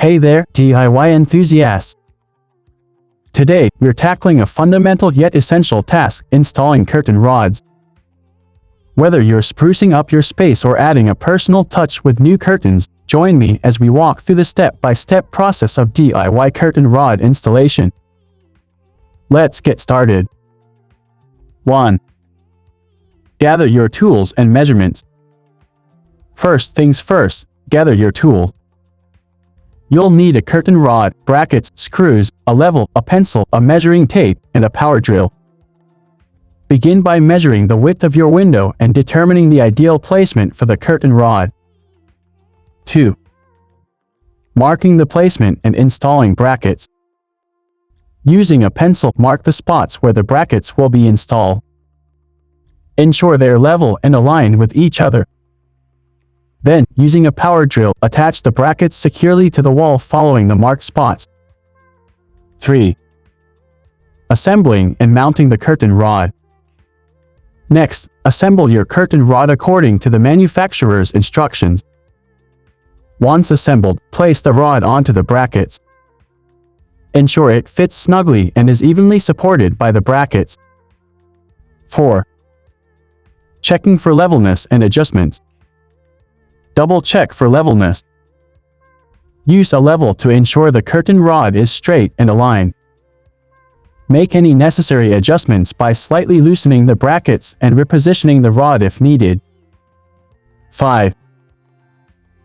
Hey there, DIY enthusiasts! Today, we're tackling a fundamental yet essential task, installing curtain rods. Whether you're sprucing up your space or adding a personal touch with new curtains, join me as we walk through the step-by-step process of DIY curtain rod installation. Let's get started. 1. Gather your tools and measurements. First things first, gather your tools. You'll need a curtain rod, brackets, screws, a level, a pencil, a measuring tape, and a power drill. Begin by measuring the width of your window and determining the ideal placement for the curtain rod. 2. Marking the placement and installing brackets. Using a pencil, mark the spots where the brackets will be installed. Ensure they are level and aligned with each other. Then, using a power drill, attach the brackets securely to the wall following the marked spots. 3. Assembling and mounting the curtain rod. Next, assemble your curtain rod according to the manufacturer's instructions. Once assembled, place the rod onto the brackets. Ensure it fits snugly and is evenly supported by the brackets. 4. Checking for levelness and adjustments. Double check for levelness. Use a level to ensure the curtain rod is straight and aligned. Make any necessary adjustments by slightly loosening the brackets and repositioning the rod if needed. 5.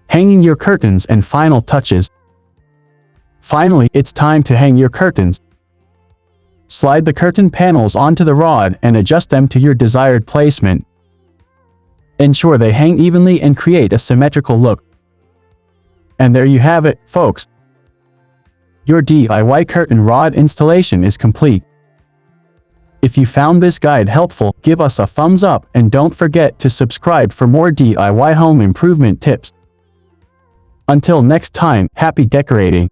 Hanging your curtains and final touches. Finally, it's time to hang your curtains. Slide the curtain panels onto the rod and adjust them to your desired placement. Ensure they hang evenly and create a symmetrical look. And there you have it, folks. Your DIY curtain rod installation is complete. If you found this guide helpful, give us a thumbs up and don't forget to subscribe for more DIY home improvement tips. Until next time, happy decorating!